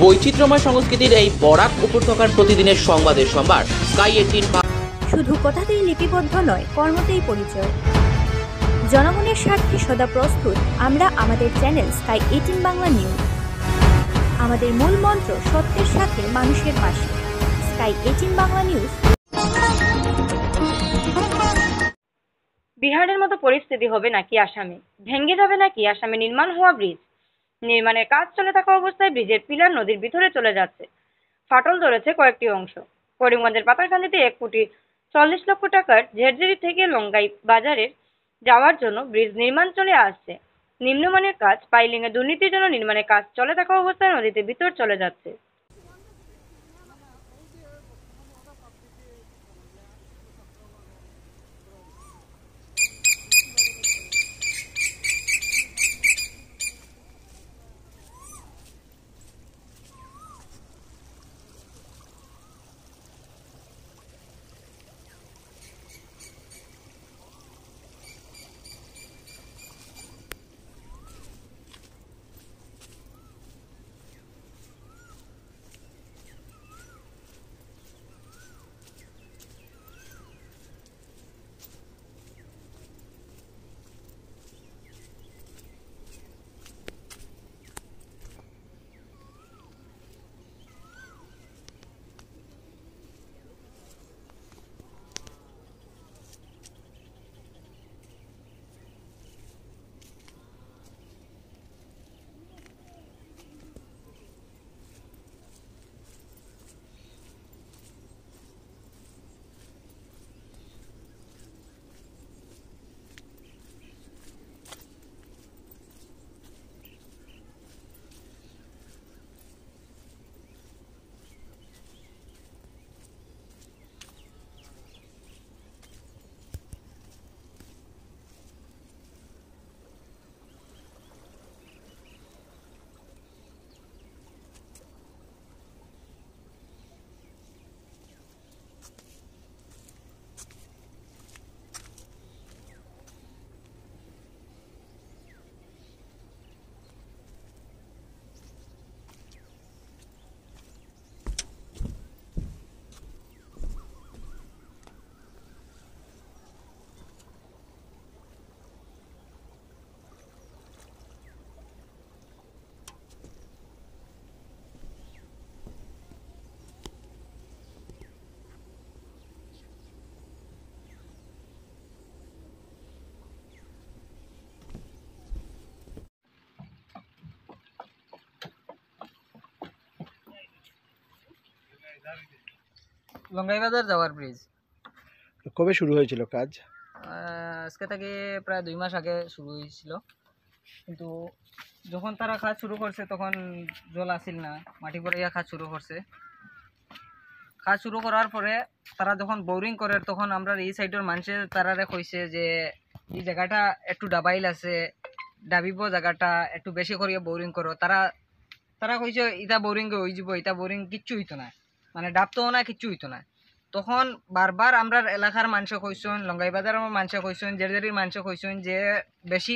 বৈচিত্র্যময় সংস্কৃতির এই বরাক উপত্যকার প্রতিদিনের সংবাদের সম্ভার স্কাই 18। শুধু কথাতেই লিপিবদ্ধ নয়, কর্মতেই পরিচয়। জনগণের স্বার্থে সদা প্রস্তুত আমরা আমাদের চ্যানেল স্কাই 18 বাংলা নিউজ। আমাদের মূল মন্ত্র সত্যের সাথে মানুষের পাশে। Sky 18 Bangla news. বিহারের মতো পরিস্থিতি হবে নাকি আসামে? ভেঙে যাবে নাকি আসামে নির্মাণ হওয়া ব্রিজ? নির্মাণের কাজ চলে থাকা অবস্থায় ব্রিজের পিলার নদীর ভিতরে চলে যাচ্ছে। ফাটল ধরেছে কয়েকটি অংশ। করিমগঞ্জের পাতারকান্দিতে 1,40,00,000 টাকার ঝেরঝেরি থেকে লঙ্গাই বাজারে যাওয়ার জন্য ব্রিজ নির্মাণ চলে আসছে। নিম্নমানের কাজ পাইলিং এ দুর্নীতির জন্য নির্মাণের কাজ চলে থাকা অবস্থায় নদীতে ভিতর চলে যাচ্ছে। লঙ্গাই বাজার যাওয়ার ব্রিজ কবে শুরু হয়েছিল কাজ? আজকে থেকে প্রায় 2 মাস আগে শুরু হয়েছিল, কিন্তু যখন তারা কাজ শুরু করছে তখন জল আসিল না, মাটি পরে কাজ শুরু করছে। কাজ শুরু করার পরে তারা যখন বোরিং করে তখন আমরা এই সাইডের মানুষের তারারে কইছে যে এই জায়গাটা একটু ডাবাইল আছে, ডাবিব জায়গাটা একটু বেশি করিয়া বোরিং করো। তারা কইছে ইটা বোরিং হয়ে যাব, ইটা বোরিং কিচ্ছু হইতো না, মানে ডাবতো না, কিচ্ছু হইতো না। তখন বারবার আমরা এলাকার মানুষে কইছেন, লঙ্গাই বাজারের মানুষে কইছেন, জেরজেরির মানুষে কইছেন যে বেশি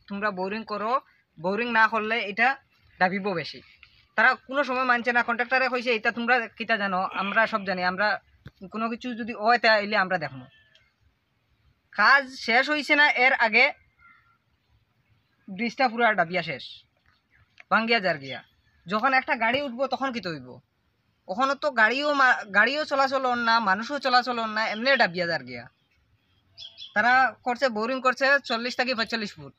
তোমরা বোরিং করো, বোরিং না করলে এটা ডাবিব বেশি। তারা কোনো সময় মানছে না। কন্ট্রাক্টরে কইছে এটা তোমরা কিটা জানো, আমরা সব জানি, আমরা কোনো কিছু যদি হয় তা এলে আমরা দেখবো। কাজ শেষ হয়েছে না এর আগে ব্রিজটা পুরো ডাবিয়া শেষ, ভাঙ্গিয়া যার গিয়া। যখন একটা গাড়ি উঠবো তখন কি তৈব, ওখানে তো গাড়িও চলাচল না, মানুষও চলাচল না, এমনি ডাবিয়া যার গিয়া। তারা করছে বোরিং করছে 40 থেকে 45 ফুট,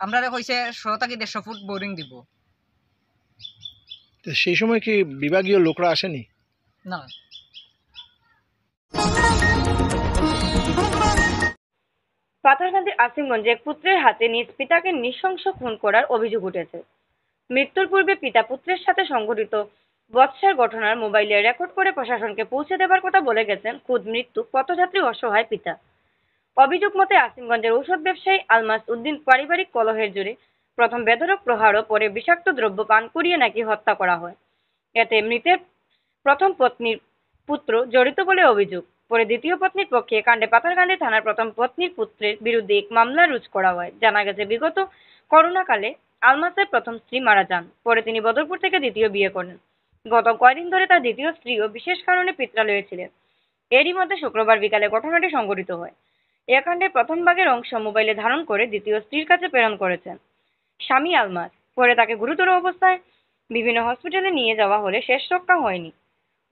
আমরা কইছে 100 থেকে 150 ফুট বোরিং দিব। সেই সময় কি বিভাগীয় লোকরা আসেনি? না। পাথারকান্দির আসিমগঞ্জে এক পুত্রের হাতে নিজ পিতাকে নৃশংস খুন করার অভিযোগ উঠেছে। মৃত্যুর পূর্বে পিতা পুত্রের সাথে সংঘটিত বৎসার ঘটনার মোবাইলে রেকর্ড করে প্রশাসনকে পৌঁছে দেবার কথা বলে গেছেন খুদ মৃত্যু পথযাত্রী অসহায় পিতা। অভিযোগ মতে আসিমগঞ্জের ঔষধ ব্যবসায়ী আলমাস উদ্দিন পারিবারিক কলহের জেরে প্রথম বেধড়ক প্রহার ও পরে বিষাক্ত দ্রব্য পান করিয়ে নাকি হত্যা করা হয়। এতে মৃতের প্রথম পত্নীর পুত্র জড়িত বলে অভিযোগ। পরে দ্বিতীয় পত্নীর পক্ষে কাণ্ডে পাথারকান্দি থানার প্রথম পত্নীর পুত্রের বিরুদ্ধে এক মামলা রুজু করা হয়। জানা গেছে বিগত করোনাকালে আলমাসের প্রথম স্ত্রী মারা যান। পরে তিনি বদরপুর থেকে দ্বিতীয় বিয়ে করেন। গত কয়েকদিন ধরে তার দ্বিতীয় স্ত্রীও বিশেষ কারণে পিত্রালয়ে ছিলেন। এরই মধ্যে শুক্রবার বিকালে ঘটনাটি সংঘটিত হয়। এ কাণ্ডের প্রথম ভাগের অংশ মোবাইলে ধারণ করে দ্বিতীয় স্ত্রীর কাছে প্রেরণ করেছেন স্বামী আলমাস। পরে তাকে গুরুতর অবস্থায় বিভিন্ন হসপিটালে নিয়ে যাওয়া হলে শেষ রক্ষা হয়নি।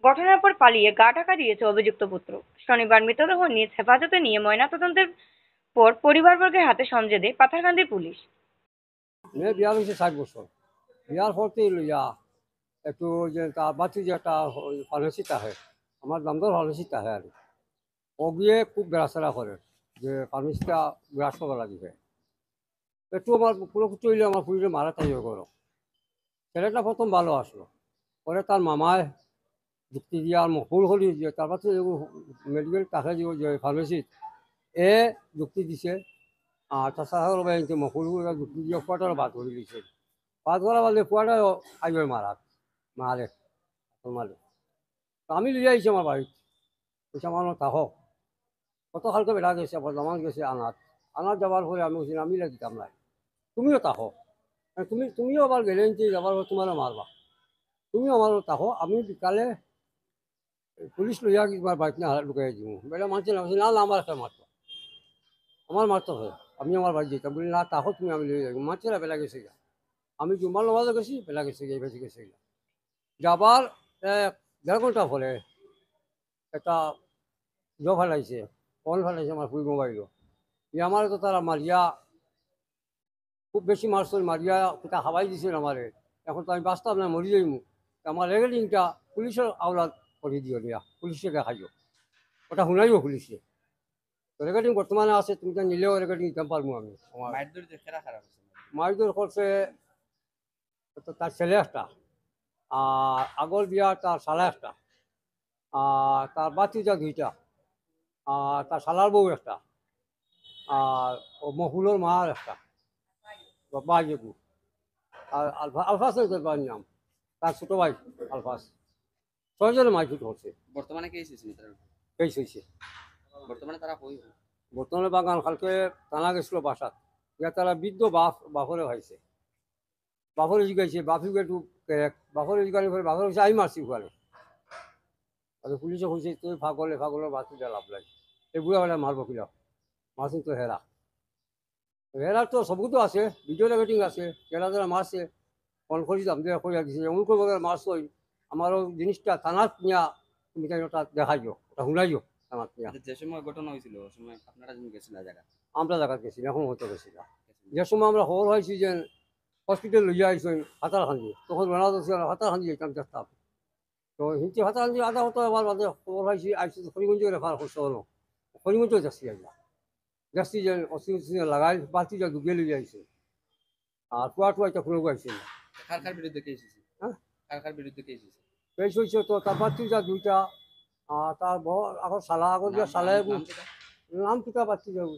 ঘটনার পর পালিয়ে গা ঢাকা দিয়েছে অভিযুক্ত পুত্র। শনিবার মৃতদেহ নিজ হেফাজতে নিয়ে ময়নাতদন্তের পর পরিবারবর্গের হাতে সমঝে দেয় পাথারকান্দি পুলিশ। মেয়ে বিয়ার হয়েছে 60 বছর। বিয়ার করতেই লইয়া একটু যে তার বাচ্চা যে একটা ফার্মেসি তাহে, আমার দামদর ফার্মেসি তাহে আর ও গিয়ে খুব বেড়াচেরা করে যে ফার্মেসিটা গ্রাস করা লাগবে। একটু আমার পুরো কিছু হইলে আমার পুলিশে মারা তাই করো। ছেলেটা প্রথম ভালো আসলো, পরে তার মামায় যুক্তি দিয়ে আর মকুল হলি যে তারপর তো মেডিকেল তাকে যে ফার্মেসি এ যুক্তি দিছে। আর তাছাড়া ব্যাংকে মকুল যুক্তি দিয়ে ফুয়াটারও বাদ করে দিছে। বাদ করা বাদে ফুয়াটা আইবে মারে আমি লিয়ে আইছি আমার বাড়িতে, বলছি আমার থাকো। কত কালকে বেড়া গেছে, আবার জামান গেছে আনাত যাবার পরে আমি বলছি আমি লাগিতাম নাই, তুমিও থাকো। তুমিও আবার গেলে যাবার পর তোমারও মারবা, তুমিও আমারও থাকো। আমি বিকালে পুলিশ লইয়া একবার বাড়িতে না ঢুকাই দিব। বেলা মানছে না, বলছি না আমার একটা মারতো, আমার মারতো হয়, আমি আমার বাড়ি যেতাম। বলি না থাকো তুমি, আমি লিয়ে যাবো। মানছে না, বেলা গেছে গা। আমি জুম্মার নামাজে গেছি, বেলা গেছে গিয়ে বেশি গেছে গা। যাবার 1.5 ঘন্টা পরে একটা ফেলাইছে, ফোন ফেলাইছে আমার ফুল মোবাইলও। আমার তো তারা মারিয়া খুব বেশি মারছিল, মারিয়া কোথা হাওয়াই দিছিল আমারে। এখন তো আমি বাঁচতাম না, মরি যাইমু। আমার রেকর্ডিংটা পুলিশের আওলাদ করে দিও দিয়া, পুলিশে দেখাইও, ওটা শুনাইও পুলিশে। রেকর্ডিং বর্তমানে আছে, তুমি তো নিলেও রেকর্ডিং দিতে পারবো আমি। আমার মারধর করছে তার ছেলে একটা, আর আগর বিয়া তার শালা একটা, আর তার বাচ্চা 2টা, আর তার শালার বউ একটা, আর ও মহুলোর মার একটা বাজেবু, আর আলফাস নাম তার ছোট ভাই আলফাস। 6 জনের মারপিট হচ্ছে। বর্তমানে কেস হয়েছে। বর্তমানে তারা কই? বর্তমানে বাগান কালকে টানা গেছিল বাসাত, ইয়া তারা বৃদ্ধ বাপরে হয়েছে। বাপরে জিগাইছে, বাপিকে একটু বাপরে জিগানি করে বাপরে হয়েছে আমি মারছি ওখানে। আর পুলিশে হয়েছে তুই ফাগলের বাচ্চা লাভ লাগে, এই বুড়া বেলা মারবো কিলা, মারছি তো হেরার তো সবু তো আছে, ভিডিও রেকর্ডিং আছে, কেনা যারা মারছে ফোন করি দাম দিয়ে করিয়া দিছে, এমন করে মারছ আমারও জিনিসটা থানার নিয়া তুমি কেন ওটা দেখাইও, ওটা শুনাইও থানার নিয়া। যে সময় ঘটনা হয়েছিল ওই সময় আপনারা যখন গেছিলেন জায়গা, আমরা জায়গা গেছি, এখন হতে গেছি না। যে সময় আমরা খবর হয়েছি যে হসপিটাল লইয়া আইসেন হাতারখান্দি, তখন বেড়াতে হাতারখান্দি যেতাম দেখতাম। তো হিন্দি হাতারখান্দি আধা হতো, আবার বাদে খবর হয়েছি আইসি হরিগঞ্জে রেফার করতে হলো, হরিগঞ্জেও যাচ্ছি আমরা। যাচ্ছি যে অক্সিজেন লাগাই বাতি যা ডুবিয়ে লিয়ে আইসে, আর টুয়া এটা খুলে আইসে না। কার বিরুদ্ধে কেস হয়েছে? হ্যাঁ, কার বিরুদ্ধে কেস হয়েছে? পেশ হয়েছে তো তার বাতি যা 2টা, আর তার আগর শালা আগর যা শালায় নাম কিতা বাতি যাব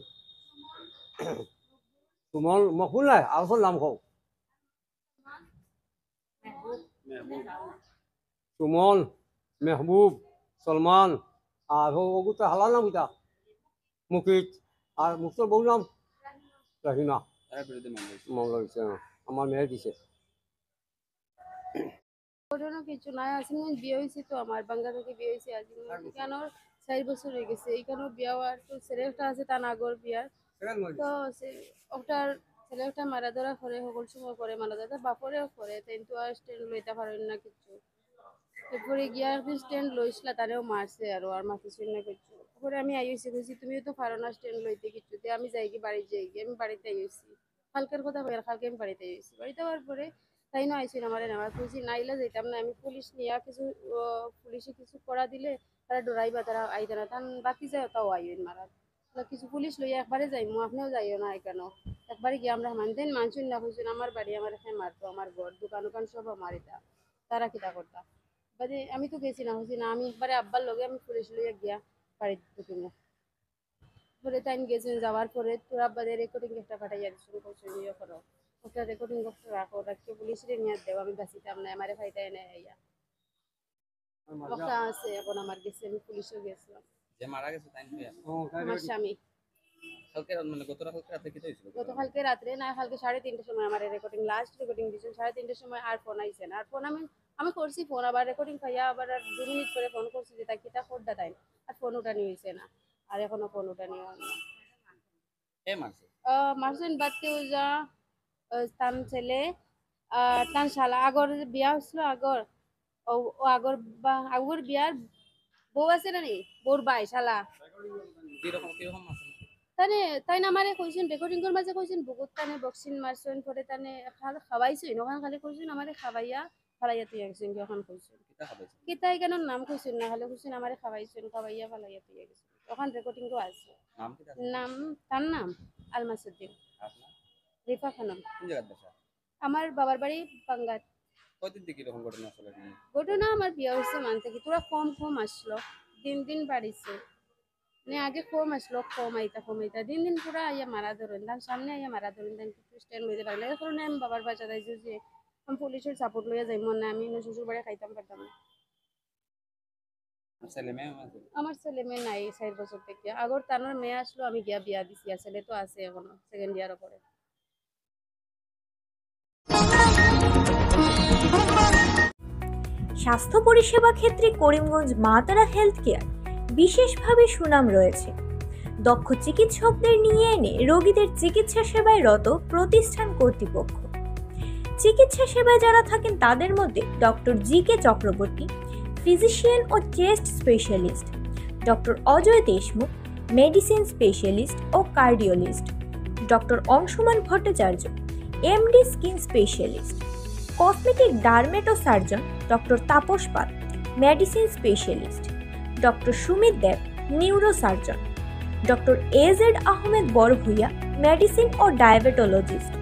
তোমার মকুল নাই আর নাম কও সুমন, মেহবুব, সলমান, আর ওগুতা হালার নাম কিতা মুকিত, আর মুক্তর বউ নাম রাহিনা। তার বিরুদ্ধে মামলা দিছে, আমার মেয়ে দিছে। ঘটনা কিছু নাই, আসিন বিয়ে হয়েছে তো আমার বাঙ্গা থেকে বিয়ে হয়েছে। আসিন কেন 4 বছর হয়ে গেছে, এইখানেও বিয়া হওয়ার তো ছেলে একটা আছে তার আগর বিয়ার। তো ওটার ছেলে একটা মারা ধরা করে সকল সময় করে মারা ধরা বাপরেও করে, কিন্তু আর স্ট্যান্ড লইতে পারেন না কিছু। এরপরে গিয়া একদিন স্ট্যান্ড লইছিল, তারেও মারছে আর মারতে শুনে না কিছু। পরে আমি আইসি কইছি তুমিও তো পারো না স্ট্যান্ড লইতে কিছুতে, আমি যাই কি বাড়ি যাই কি, আমি বাড়িতে আইসি কালকের কথা বলে, কালকে আমি বাড়িতে আইসি। বাড়িতে হওয়ার পরে তাই না আইসি আমার নেওয়ার খুঁজি নাইলে যেতাম না আমি, পুলিশ নিয়ে কিছু পুলিশে কিছু করা দিলে তারা ডরাইবা, তারা আইতে না তান বাকি যায় তাও আইন মারার কিছু পুলিশ লইয়া একবারে যাইমু, আপনিও যাইও না কেন। একবারে গিয়ে আমরা মানতেন মানছুন না খুঁজছেন, আমার বাড়ি আমার এখানে মারতো, আমার ঘর দোকান সব আমার এটা, তারা কিতা করতা বাদে আমি তো গেছি না হয়েছি না, আমি একবারে আব্বার লগে আমি পুলিশ লইয়া গিয়া বাড়িতে ঢুকিমু। পরে তাই গেছেন, যাওয়ার পরে তোর আব্বাদের রেকর্ডিং একটা পাঠাইয়া দিচ্ছেন, করছো ইয়ে করো। ওটা রেকর্ডিং করতে রাখো, রাখতে পুলিশের নিয়ে দেবো, আমি বাঁচিতাম না, আমারে ফাইতে এনে ইয়া ওটা আছে। এখন আমার গেছে, আমি পুলিশও গেছিলাম। যে মারা গেছে তাই নিয়ে আমার স্বামী কালকে মানে গতকালকে রাতে কি হয়েছিল? গতকালকে রাত্রে না, কালকে 3:30টার সময় আমার রেকর্ডিং লাস্ট রেকর্ডিং দিয়েছেন। 3:30টার সময় আর ফোন আইছে না। আর ফোন আমি করছি, ফোন আবার রেকর্ডিং পাইয়া আবার আর 2 মিনিট পরে ফোন করছি যে তা কিটা খোদ্দা তাই, আর ফোন উঠানি হয়েছে না, আর এখনো ফোন উঠানি হয় না। এ মারছে মারছেন বাদকে যা তান ছেলে তান শালা আগর বিয়া হয়েছিল, আগর ও আগর বিয়ার বউ আছে না নি, বউর বাই শালা কিরকম মারছে? তাই না আমারে কইছেন রেকর্ডিং কর মাঝে কইছেন বুকুত টানে বক্সিং মারছেন, পরে টানে খাওয়াইছেন, ওখানে খালি কইছেন আমারে খাওয়াইয়া ফালাইয়া তুই গেছেন। যখন কইছেন কিটা খাবাইছে? কিতাই কেন নাম কইছেন না, খালি কইছেন আমারে খাওয়াইছেন, খাওয়াইয়া ফালাইয়া তুই গেছেন। ওখান রেকর্ডিং তো আছে। নাম কি তার? নাম তার নাম আলমাসুদ্দিন। আপনার রিফা খানম। কোন জায়গার বাসা? আমার বাবার বাড়ি পাঙ্গাত। কয়দিন থেকে এরকম ঘটনা আসলে? ঘটনা আমার বিয়ে হয়েছে মান থেকে তোরা কম আসলো, দিন দিন বাড়িছে, মানে আগে কম আসলো, কম আইতা দিন দিন পুরা আইয়া মারা ধরেন, তার সামনে আইয়া মারা ধরেন, তাই স্ট্যান্ড লইতে পারে না। এই কারণে আমি বাবার বাসা যাইছি যে আমি পুলিশের সাপোর্ট লইয়া যাই, মনে আমি শ্বশুর বাড়ি খাইতাম পারতাম না। ছেলে মেয়ে আছে? আমার ছেলে মেয়ে নাই 4 বছর থেকে। আগর তানোর মেয়ে আসলো, আমি গিয়া বিয়া দিছি, আর ছেলে তো আছে এখনো, সেকেন্ড ইয়ারও পরে। স্বাস্থ্য পরিষেবা ক্ষেত্রে করিমগঞ্জ মা তারা হেলথ কেয়ার বিশেষভাবে সুনাম রয়েছে। দক্ষ চিকিৎসকদের নিয়ে এনে রোগীদের চিকিৎসা সেবায় রত প্রতিষ্ঠান কর্তৃপক্ষ। চিকিৎসা সেবায় যারা থাকেন তাদের মধ্যে ডক্টর জি.কে. চক্রবর্তী, ফিজিশিয়ান ও chest specialist, doctor Ajay Deshmukh, medicine specialist ও cardiologist, doctor Anshuman Bhattacharya, MD skin specialist, cosmetic dermato surgeon doctor Tapas Pal, medicine specialist, doctor Sumit Deb, neuro surgeon, doctor AZ Ahmed Barbhuiya, medicine ও diabetologist,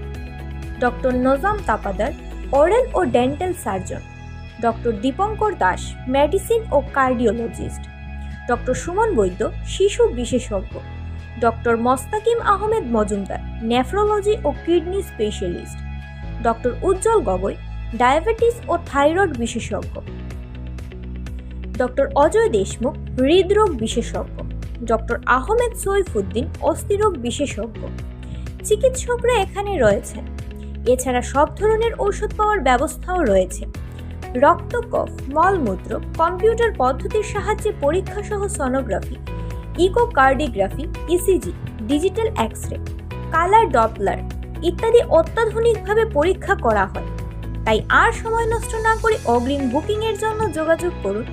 doctor Najam Tapadar, oral ও dental surgeon, doctor Dipankar Das, medicine ও cardiologist, doctor Suman Baidya, শিশু বিশেষজ্ঞ, doctor Mostakim Ahmed Majumdar, nephrology ও kidney specialist, doctor উজ্জ্বল Gogoi, diabetes ও thyroid বিশেষজ্ঞ, doctor Ajay Deshmukh, হৃদরোগ বিশেষজ্ঞ, doctor Ahmed Saifuddin, অস্থিরোগ বিশেষজ্ঞ। চিকিৎসকরা এখানে রয়েছেন। এছাড়া সব ধরনের ঔষধ পাওয়ার ব্যবস্থাও রয়েছে। রক্ত, কফ, মলমূত্র, কম্পিউটার পদ্ধতির সাহায্যে পরীক্ষা সহ sonography, echocardiography, ECG, digital X-ray, colour Doppler ইত্যাদি অত্যাধুনিকভাবে পরীক্ষা করা হয়। তাই আর সময় নষ্ট না করে অগ্রিম বুকিং এর জন্য যোগাযোগ করুন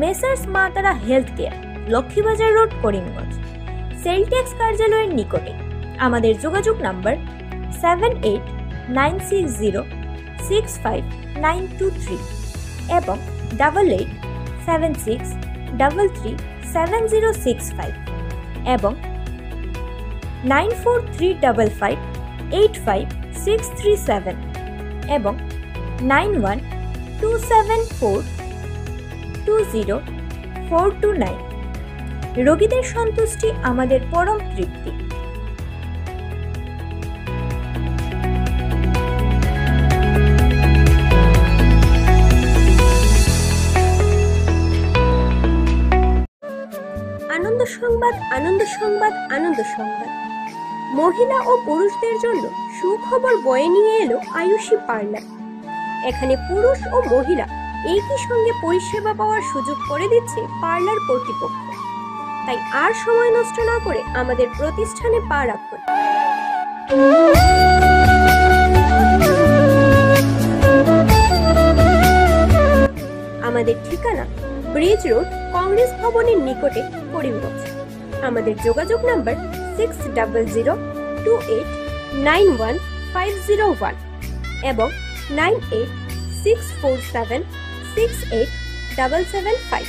মেসার্স মা তারা health care, Laxmibazar road, Karimganj, sell tax কার্যালয়ের নিকটে। আমাদের যোগাযোগ নাম্বার 7896065923 এবং 8876337065 এবং 9435585637 এবং 9127420429। রোগীদের সন্তুষ্টি আমাদের পরম তৃপ্তি। আনন্দ সংবাদ, আনন্দ সংবাদ, আনন্দ সংবাদ। মহিলা ও পুরুষদের জন্য সুখবর বয়ে নিয়ে এলো আয়ুষী পার্লার। এখানে পুরুষ ও মহিলা একই সঙ্গে পরিষেবা পাওয়ার সুযোগ করে দিচ্ছে পার্লার কর্তৃপক্ষ। তাই আর সময় নষ্ট না করে আমাদের প্রতিষ্ঠানে পা রাখুন। আমাদের ঠিকানা ব্রিজ রোড, কংগ্রেস ভবনের নিকটে, করিমগঞ্জ। আমাদের যোগাযোগ নাম্বার 6000289151 এবং 9864768775।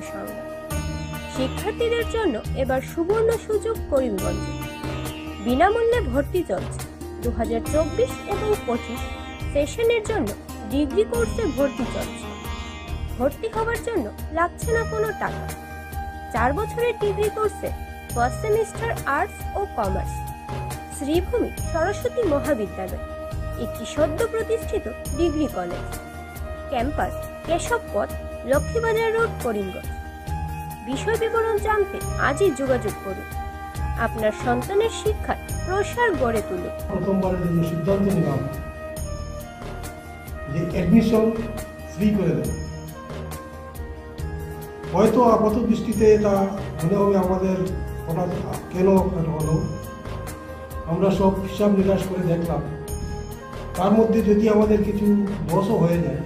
সংবাদ। শিক্ষার্থীদের জন্য এবার সুবর্ণ সুযোগ করিমগঞ্জে। বিনামূল্যে ভর্তি চলছে। 2024 এবং 25 সেশনের জন্য ডিগ্রি কোর্সে ভর্তি চলছে। ভর্তি হওয়ার জন্য লাগছে না কোনো টাকা। 4 বছরের ডিগ্রি কোর্সে ফার্স্ট সেমিস্টার আর্টস ও কমার্স। শ্রীভূমি সরস্বতী মহাবিদ্যালয় একটি সদ্য প্রতিষ্ঠিত degree college. Campus Keshabpath, Lakshmibazar road, Karimganj. বিষয় বিবরণ জানতে আজই যোগাযোগ করুন। আপনার সন্তানের শিক্ষার প্রসার গড়ে তুলুন। প্রথমবারের জন্য সিদ্ধান্ত নিলাম যে অ্যাডমিশন ফ্রি করে দেব। হয়তো আপাত দৃষ্টিতে এটা মনে হবে আমাদের হঠাৎ কেন এটা হলো। আমরা সব হিসাব নিকাশ করে দেখলাম, তার মধ্যে যদি আমাদের কিছু দোষও হয়ে যায়,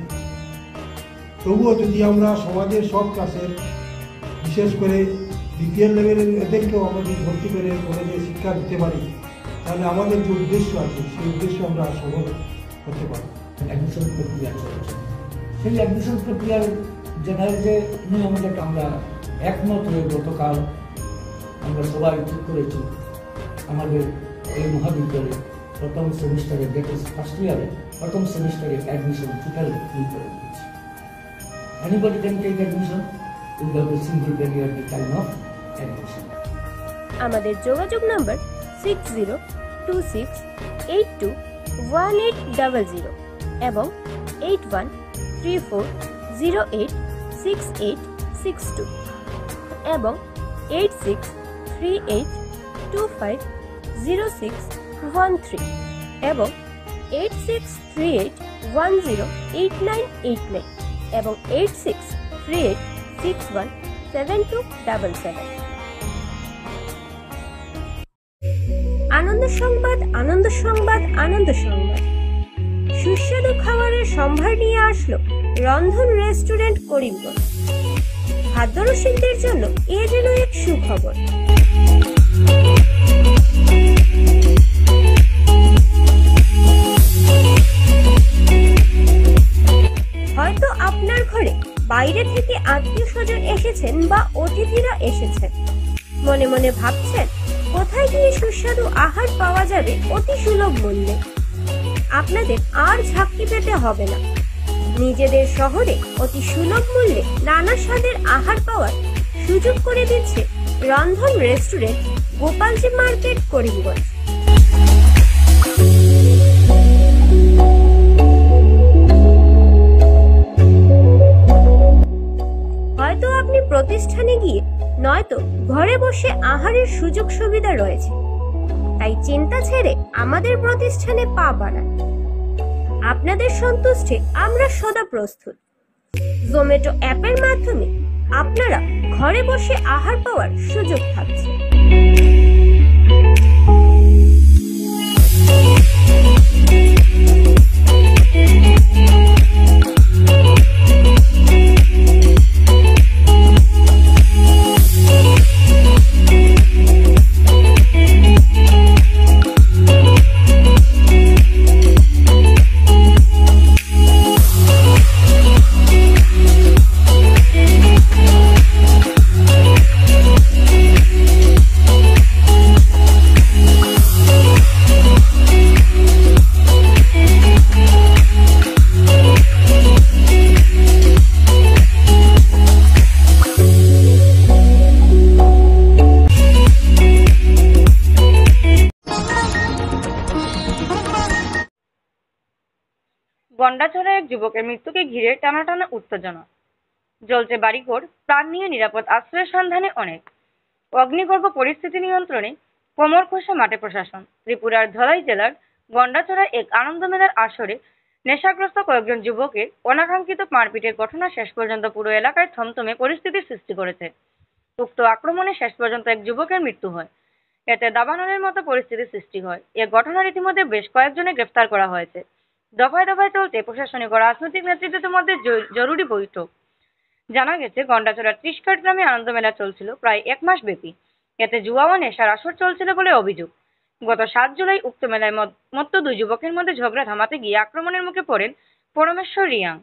তবুও যদি আমরা সমাজের সব ক্লাসের, বিশেষ করে বিপিএল লেভেলের এদেরকেও আমরা যদি ভর্তি করে কলেজে শিক্ষা দিতে পারি, তাহলে আমাদের যে উদ্দেশ্য আছে সেই উদ্দেশ্য আমরা সফল করতে পারি। অ্যাডমিশন প্রক্রিয়া চলছে, সেই অ্যাডমিশন প্রক্রিয়ার জেনারেলে নিয়ম যেটা আমরা একমত হয়ে গতকাল আমরা সবাই ঠিক করেছি আমাদের এই মহাবিদ্যালয়ে প্রথম সেমিস্টারে, দ্যাট ইজ ফার্স্ট ইয়ারে, প্রথম সেমিস্টারে অ্যাডমিশন টোটালি ফ্রি করে দিচ্ছি। Anybody can take admission without a single barrier the time of admission. আমাদের যোগাযোগ নম্বর 6026821800 এবং 8134086862 এবং 8638250613 এবং 8638108989 এবং 8638617277। আনন্দ সংবাদ, আনন্দ সংবাদ, আনন্দ সংবাদ। সুস্বাদু খাবারের সম্ভার নিয়ে আসলো রন্ধন রেস্টুরেন্ট করিমগঞ্জ। খাদ্যরসিকদের জন্য এ যেন এক সুখবর। হয়তো আপনার ঘরে বাইরে থেকে আত্মীয় স্বজন এসেছেন বা অতিথিরা এসেছেন, মনে মনে ভাবছেন কোথায় গিয়ে সুস্বাদু আহার পাওয়া যাবে অতি সুলভ মূল্যে। আপনাদের আর ঝাঁকি পেতে হবে না। নিজেদের শহরে অতি সুলভ মূল্যে নানা স্বাদের আহার পাওয়ার সুযোগ করে দিচ্ছে রন্ধন রেস্টুরেন্ট, গোপালজি মার্কেট, করিমগঞ্জ। হয়তো আপনি প্রতিষ্ঠানে গিয়ে নয়তো ঘরে বসে আহারের সুযোগ সুবিধা রয়েছে, তাই চিন্তা ছেড়ে আমাদের প্রতিষ্ঠানে পা বাড়ান। আপনাদের সন্তুষ্টে আমরা সদা প্রস্তুত। জোম্যাটো অ্যাপের মাধ্যমে আপনারা ঘরে বসে আহার পাওয়ার সুযোগ থাকছে। গন্ডাছড়া এক যুবকের মৃত্যুকে ঘিরে টানাটানা উত্তেজনা। জ্বলছে বাড়িঘর, প্রাণ নিয়ে নিরাপদ আশ্রয়ের সন্ধানে অনেক। অগ্নিগর্ভ পরিস্থিতি নিয়ন্ত্রণে কোমর খসে মাঠে প্রশাসন। ত্রিপুরার ধলাই জেলার গন্ডাছড়া এক আনন্দ মেলার আসরে নেশাগ্রস্ত কয়েকজন যুবকের অনাকাঙ্ক্ষিত মারপিটের ঘটনা শেষ পর্যন্ত পুরো এলাকায় থমথমে পরিস্থিতির সৃষ্টি করেছে। উক্ত আক্রমণে শেষ পর্যন্ত এক যুবকের মৃত্যু হয়। এতে দাবানলের মতো পরিস্থিতির সৃষ্টি হয়। এ ঘটনার ইতিমধ্যে বেশ কয়েকজনের গ্রেফতার করা হয়েছে। দফায় দফায় চলছে প্রশাসনিক ও রাজনৈতিক নেতৃত্বের মধ্যে জরুরি বৈঠক। জানা গেছে, গন্ডাছড়ার 30 গ্রামে আনন্দ মেলা চলছিল প্রায় 1 মাস ব্যাপী। এতে জুয়া ও নেশার আসর চলছিল বলে অভিযোগ। গত 7 জুলাই উক্ত মেলায় মত্ত 2 যুবকের মধ্যে ঝগড়া থামাতে গিয়ে আক্রমণের মুখে পড়েন পরমেশ্বর রিয়াং।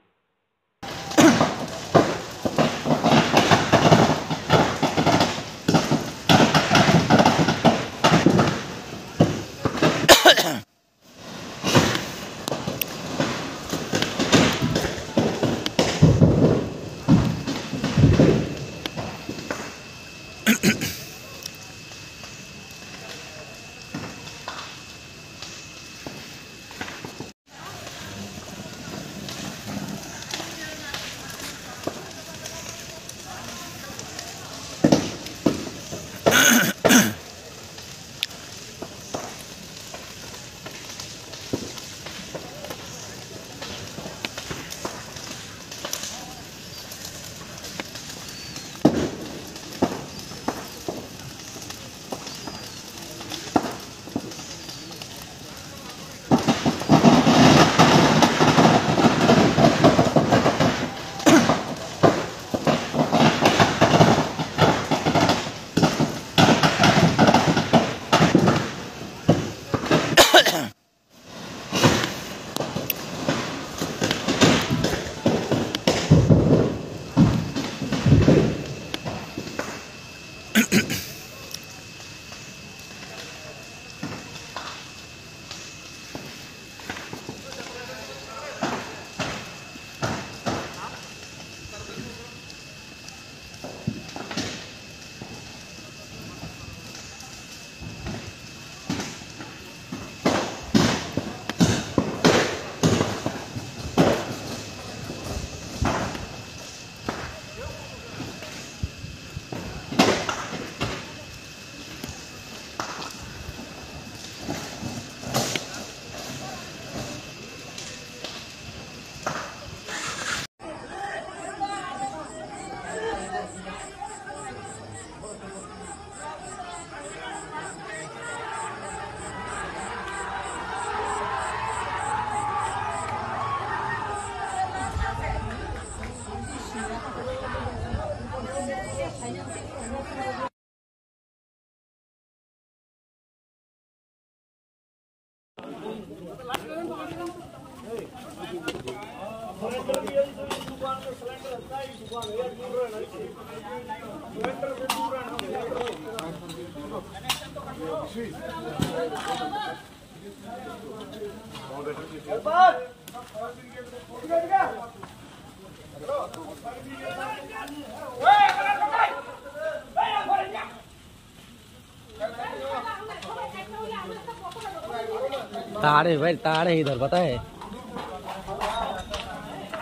तार है भाई, तार है इधर, पता है?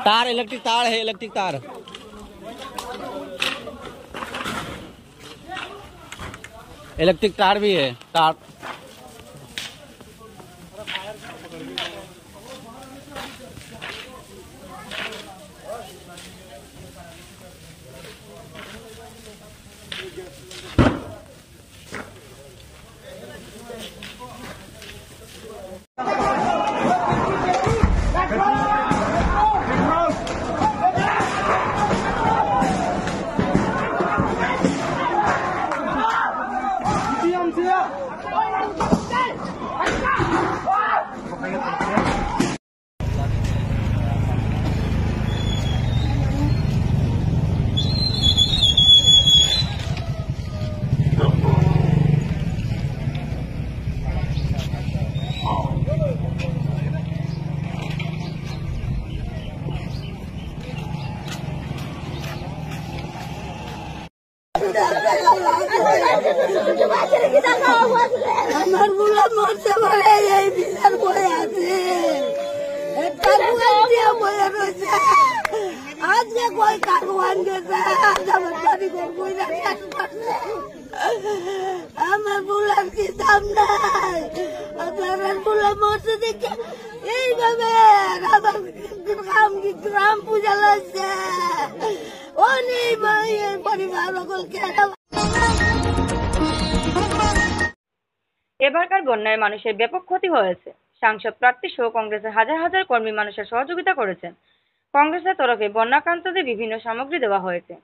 तार, इलेक्ट्रिक तार है, इलेक्ट्रिक तार। इलेक्ट्रिक तार भी है, तार। আমার বুড়া মরতে পারে এই বিচার করে আছে আজকে কই কারওয়ান গেছে আজ আমার বাড়ি কই আমার বুড়ার কি দাম নাই আপনার বুড়া মরতে দেখে এইভাবে আমার গ্রাম পূজা লাগছে অনেক মায়ের পরিবার সকলকে। এবারকার বন্যায় মানুষের ব্যাপক ক্ষতি হয়েছে। সাংসদ প্রার্থী সহ কংগ্রেসের হাজার হাজার কর্মী মানুষের সহযোগিতা করেছেন। কংগ্রেসের তরফে বন্যাক্রান্তদের বিভিন্ন সামগ্রী দেওয়া হয়েছে।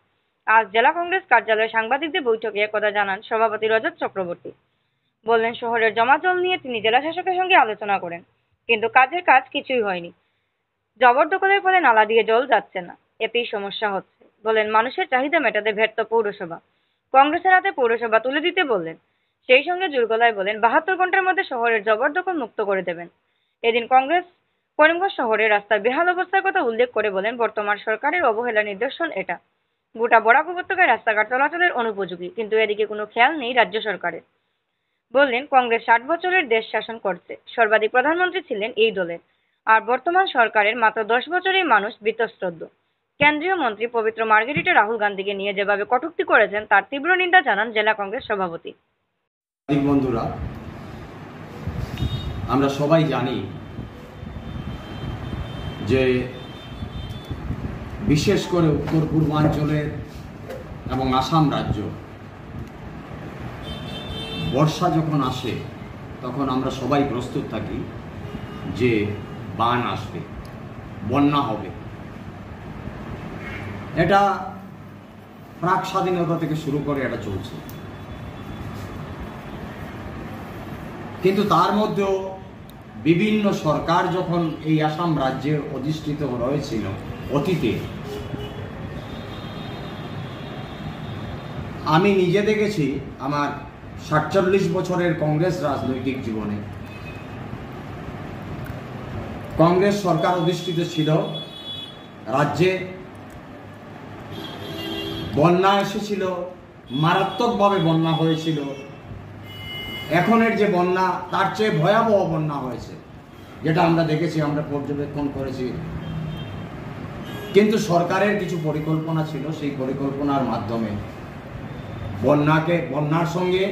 আজ জেলা কংগ্রেস কার্যালয়ে সাংবাদিকদের বৈঠকে একথা জানান সভাপতি রজত চক্রবর্তী। বললেন, শহরের জমা জল নিয়ে তিনি জেলা শাসকের সঙ্গে আলোচনা করেন, কিন্তু কাজের কাজ কিছুই হয়নি। জবরদখলের ফলে নালা দিয়ে জল যাচ্ছে না, এতেই সমস্যা হচ্ছে। বলেন, মানুষের চাহিদা মেটাতে ব্যর্থ পৌরসভা। কংগ্রেসের হাতে পৌরসভা তুলে দিতে বললেন। সেই সঙ্গে জোর গলায় বলেন, 72 ঘন্টার মধ্যে শহরের জবরদখল মুক্ত করে দেবেন। এদিন কংগ্রেস করিমগঞ্জ শহরের রাস্তার বেহাল অবস্থার কথা উল্লেখ করে বলেন, বর্তমান সরকারের অবহেলার নিদর্শন এটা। গোটা বরাক উপত্যকায় রাস্তাঘাট চলাচলের অনুপযোগী, কিন্তু এদিকে কোনো খেয়াল নেই রাজ্য সরকারের। বললেন, কংগ্রেস 60 বছরের দেশ শাসন করছে, সর্বাধিক প্রধানমন্ত্রী ছিলেন এই দলের, আর বর্তমান সরকারের মাত্র 10 বছরেই মানুষ বীতশ্রদ্ধ। কেন্দ্রীয় মন্ত্রী পবিত্র মার্গেরিটা রাহুল গান্ধীকে নিয়ে যেভাবে কটূক্তি করেছেন তার তীব্র নিন্দা জানান জেলা কংগ্রেস সভাপতি। বন্ধুরা, আমরা সবাই জানি যে বিশেষ করে উত্তর পূর্বাঞ্চলের এবং আসাম রাজ্য বর্ষা যখন আসে তখন আমরা সবাই প্রস্তুত থাকি যে বান আসবে, বন্যা হবে। এটা প্রাক স্বাধীনতা থেকে শুরু করে এটা চলছে, কিন্তু তার মধ্যেও বিভিন্ন সরকার যখন এই আসাম রাজ্যে অধিষ্ঠিত রয়েছিল অতীতে, আমি নিজে দেখেছি আমার 47 বছরের কংগ্রেস রাজনৈতিক জীবনে কংগ্রেস সরকার অধিষ্ঠিত ছিল রাজ্যে, বন্যা এসেছিল, মারাত্মকভাবে বন্যা হয়েছিল। এখনের যে বন্যা তার চেয়ে ভয়াবহ বন্যা হয়েছে, যেটা আমরা দেখেছি, আমরা পর্যবেক্ষণ করেছি। কিন্তু সরকারের কিছু পরিকল্পনা ছিল, সেই পরিকল্পনার মাধ্যমে বন্যার সঙ্গে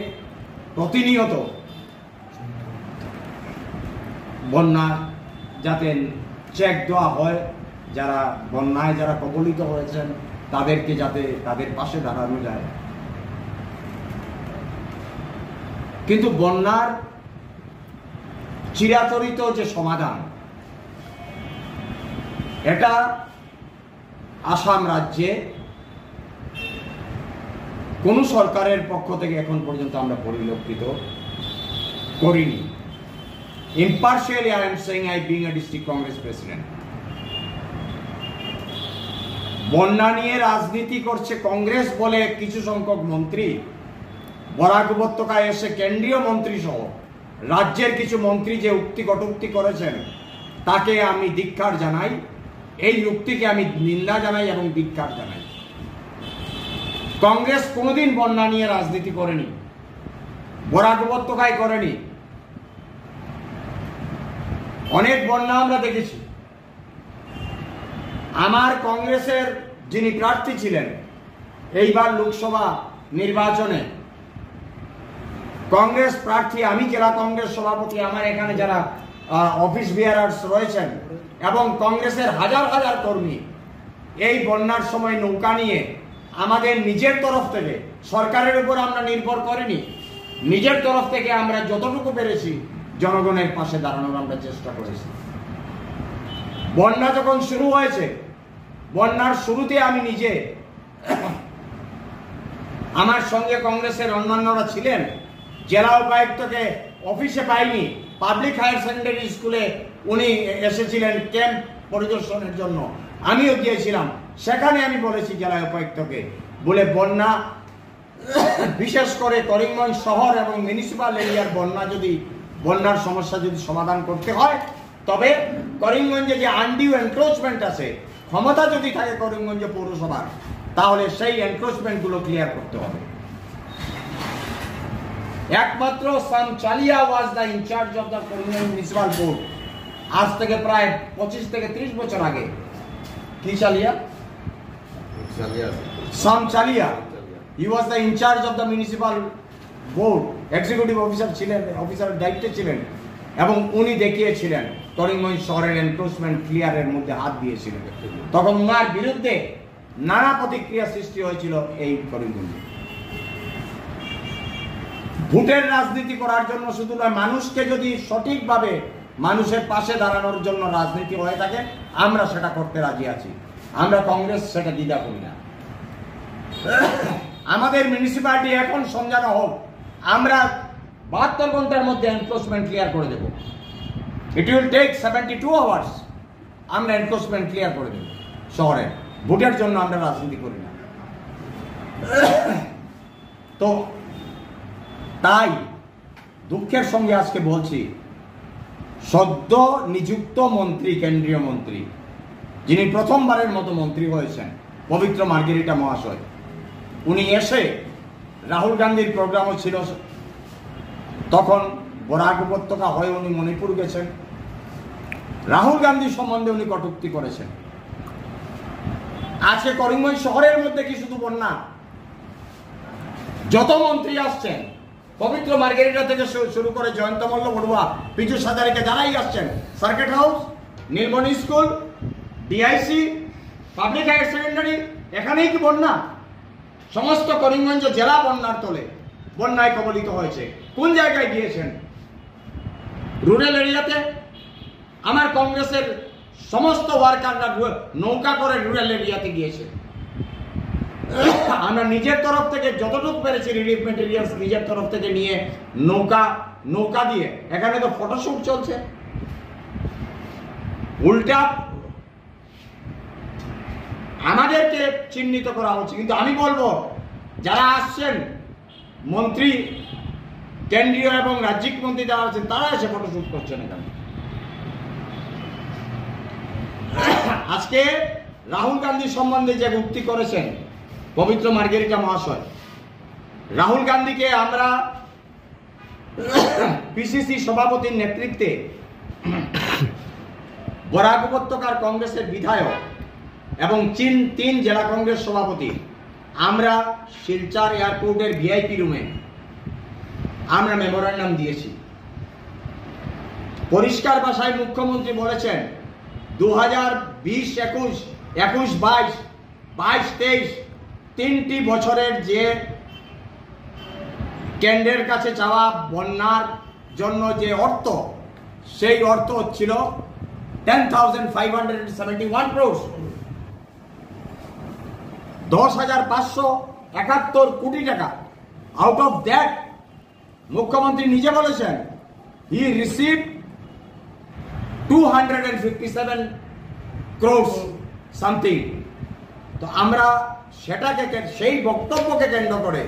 প্রতিনিয়ত বন্যা যাতে চেক দেওয়া হয়, যারা বন্যায় যারা কবলিত হয়েছেন তাদেরকে যাতে তাদের পাশে দাঁড়ানো যায়। কিন্তু বন্যার চিরাচরিত যে সমাধান, এটা আসাম রাজ্যে কোন সরকারের পক্ষ থেকে এখন পর্যন্ত আমরা পরিলক্ষিত করিনি। Impartially, I am saying, I being a district Congress president, বন্যা নিয়ে রাজনীতি করছে কংগ্রেস বলে কিছু সংখ্যক মন্ত্রী, বরাক উপত্যকায় এসে কেন্দ্রীয় মন্ত্রী সহ রাজ্যের কিছু মন্ত্রী যে উক্তি কটুক্তি করেছেন তাকে আমি ধিক্কার জানাই। এই উক্তিকে আমি নিন্দা জানাই এবং ধিক্কার জানাই। কংগ্রেস কোনোদিন বন্যা নিয়ে রাজনীতি করেনি, বরাক উপত্যকায় করেনি। অনেক বন্যা আমরা দেখেছি। আমার কংগ্রেসের যিনি প্রার্থী ছিলেন এইবার লোকসভা নির্বাচনে, কংগ্রেস প্রার্থী, আমি জেলা কংগ্রেস সভাপতি, আমার এখানে যারা অফিস বিয়ারার্স রয়েছেন এবং কংগ্রেসের হাজার হাজার কর্মী এই বন্যার সময় নৌকা নিয়ে আমাদের নিজের তরফ থেকে, সরকারের উপর আমরা নির্ভর করিনি, নিজের তরফ থেকে আমরা যতটুকু পেরেছি জনগণের পাশে দাঁড়ানোর আমরা চেষ্টা করেছি। বন্যা যখন শুরু হয়েছে, বন্যার শুরুতে আমি নিজে, আমার সঙ্গে কংগ্রেসের অন্যান্যরা ছিলেন, জেলা উপায়ুক্তকে অফিসে পাইনি, পাবলিক হায়ার সেকেন্ডারি স্কুলে উনি এসেছিলেন ক্যাম্প পরিদর্শনের জন্য, আমিও গিয়েছিলাম। সেখানে আমি বলেছি জেলা উপায়ুক্তকে, বলে বন্যা, বিশেষ করে করিমগঞ্জ শহর এবং মিউনিসিপাল এরিয়ার বন্যার সমস্যা যদি সমাধান করতে হয়, তবে করিমগঞ্জে যে আনডিউ এনক্রোচমেন্ট আছে, ক্ষমতা যদি থাকে করিমগঞ্জ পৌরসভার, তাহলে সেই এনক্রোচমেন্টগুলো ক্লিয়ার করতে হবে। একমাত্র Sam Chaliha was the incharge of the Karimganj municipal board. আজ থেকে প্রায় 25 থেকে 30 বছর আগে। কি Chaliha? Sam Chaliha, he was the incharge of the municipal board, executive officer ছিলেন, অফিসারের দায়িত্বে ছিলেন, এবং উনি দেখিয়েছিলেন করিমগঞ্জ শহরের এনক্রোচমেন্ট ক্লিয়ারের মধ্যে হাত দিয়েছিলেন। তখন ওনার বিরুদ্ধে নানা প্রতিক্রিয়া সৃষ্টি হয়েছিল এই করিমগঞ্জে। ভোটের রাজনীতি করার জন্য শুধু নয়, মানুষকে যদি সঠিকভাবে মানুষের পাশে দাঁড়ানোর জন্য রাজনীতি হয়ে থাকে, আমরা সেটা করতে রাজি আছি। আমরা কংগ্রেস সেটা দ্বিধা করি না। আমাদের মিউনিসিপ্যালিটি এখন সমঝানো হোক, আমরা 72 ঘন্টার মধ্যে এনক্রোচমেন্ট ক্লিয়ার করে দেব। It will take 72 hours. আমরা এনক্রোচমেন্ট ক্লিয়ার করে দেব শহরে। ভোটের জন্য আমরা রাজনীতি করি না। তো তাই দুঃখের সঙ্গে আজকে বলছি, সদ্য নিযুক্ত মন্ত্রী, কেন্দ্রীয় মন্ত্রী, যিনি প্রথমবারের মতো মন্ত্রী হয়েছেন, পবিত্র মার্গেরিটা মহাশয়, উনি এসে, রাহুল গান্ধীর প্রোগ্রামও ছিল তখন, বরাক উপত্যকা হয়ে উনি মণিপুর গেছেন, রাহুল গান্ধী সম্বন্ধে উনি কটূক্তি করেছেন। আজকে করিমগঞ্জ শহরের মধ্যে কি শুধু বন্যা? যত মন্ত্রী আসছেন, পবিত্র মার্গেরিটা থেকে শুরু করে জয়ন্ত মল্ল বড়ুয়া, পীযূষ হাজারিকা, যারাই আসছেন, circuit house, Nilmoni school, DIC, public higher secondary, এখানেই কি বন্যা? সমস্ত করিমগঞ্জ জেলা বন্যার তলে, বন্যায় কবলিত হয়েছে। কোন জায়গায় গিয়েছেন? রুরাল এরিয়াতে। আমার কংগ্রেসের সমস্ত ওয়ার্কাররা নৌকা করে রুরাল এরিয়াতে গিয়েছে। আমরা নিজের তরফ থেকে যতটুকু পেরেছি রিলিফ মেটেরিয়ালস নিজের তরফ থেকে নিয়ে নৌকা দিয়ে, এখানে তো ফটোশুট চলছে। উল্টা আমাদেরকে চিহ্নিত করা হচ্ছে। কিন্তু আমি বলবো, যারা আসছেন মন্ত্রী, কেন্দ্রীয় এবং রাজ্যিক মন্ত্রী যারা আছেন, তারা এসে ফটোশুট করছেন এখানে। আজকে রাহুল গান্ধী সম্বন্ধে যে উক্তি করেছেন পবিত্র মার্গেরিটা মহাশয়, রাহুল গান্ধীকে আমরা পিসিসি সভাপতির নেতৃত্বে, বরাক উপত্যকার কংগ্রেসের বিধায়ক এবং 3 জেলা কংগ্রেস সভাপতি, আমরা শিলচর এয়ারপোর্টের ভিআইপি রুমে আমরা মেমোরান্ডাম দিয়েছি। পরিষ্কার ভাষায় মুখ্যমন্ত্রী বলেছেন 2020-21, 21-22, 22-23 3টি বছরের যে কেন্দ্রের কাছে চাওয়া বন্যার জন্য যে অর্থ, সেই অর্থ ছিল 10,571 crores, 10,571 কোটি টাকা। আউট অফ দ্যাট, মুখ্যমন্ত্রী নিজে বলেছেন, হি রিসিভড 257 crores সামথিং। তো আমরা সেটাকে সেই বক্তব্যকে কেন্দ্র করে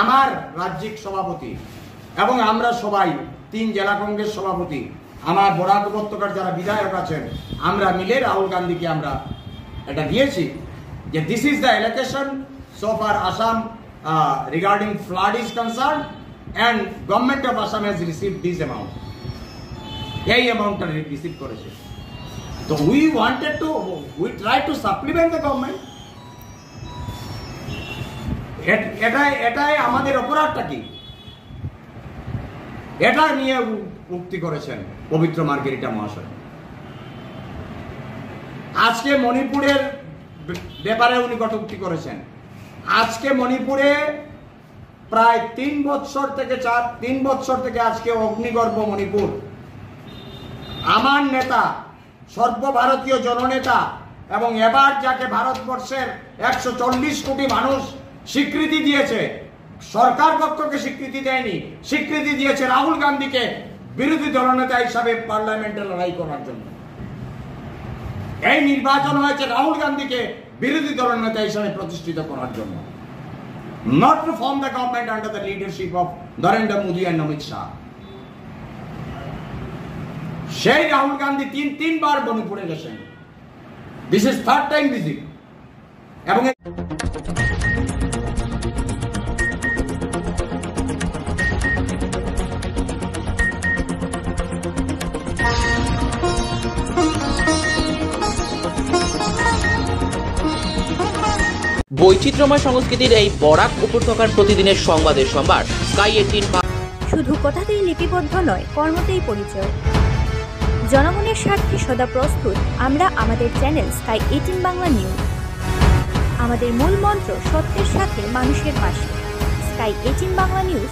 আমার রাজ্যিক সভাপতি এবং আমরা সবাই 3 জেলা কংগ্রেস সভাপতি, আমার বরাক উপত্যকার যারা বিধায়ক আছেন, আমরা মিলে রাহুল গান্ধীকে আমরা এটা দিয়েছি যে this is the allocation so far Assam regarding flood is concern and government of Assam has receive this amount. এই অ্যামাউন্টটা রিসিভ করেছে। তো we try to supplement the government. এটাই আমাদের অপরাধটা কি, এটা নিয়ে উক্তি করেছেন পবিত্র মার্গেরিটা মহাশয়। আজকে মণিপুরের ব্যাপারে উনি কটূক্তি করেছেন। আজকে মণিপুরে প্রায় 3 বছর থেকে আজকে অগ্নিগর্ভ মণিপুর। আমার নেতা, সর্বভারতীয় জননেতা এবং এবার যাকে ভারতবর্ষের 140 কোটি মানুষ স্বীকৃতি দিয়েছে, সরকার পক্ষকে স্বীকৃতি দেয়নি, স্বীকৃতি দিয়েছে রাহুল গান্ধীকে বিরোধী দলনেতা হিসাবে পার্লামেন্টে লড়াই করার জন্য। এই নির্বাচন হয়েছে রাহুল গান্ধীকে বিরোধী দলনেতা হিসাবে প্রতিষ্ঠিত করার জন্য, not to form the government under the leadership of Narendra Modi and Amit Shah. সেই রাহুল গান্ধী 3 বার মণিপুরে গেছেন। This is 3rd time visit. এবং বৈচিত্র্যময় সংস্কৃতির এই বরাক উপত্যকার প্রতিদিনের সংবাদের সম্ভার স্কাই 18। শুধু কথাতেই লিপিবদ্ধ নয়, কর্মতেই পরিচয়। জনগণের স্বার্থে সদা প্রস্তুত আমরা আমাদের চ্যানেল স্কাই 18 বাংলা নিউজ। আমাদের মূল মন্ত্র সত্যের সাথে মানুষের পাশে। Sky 18 Bangla news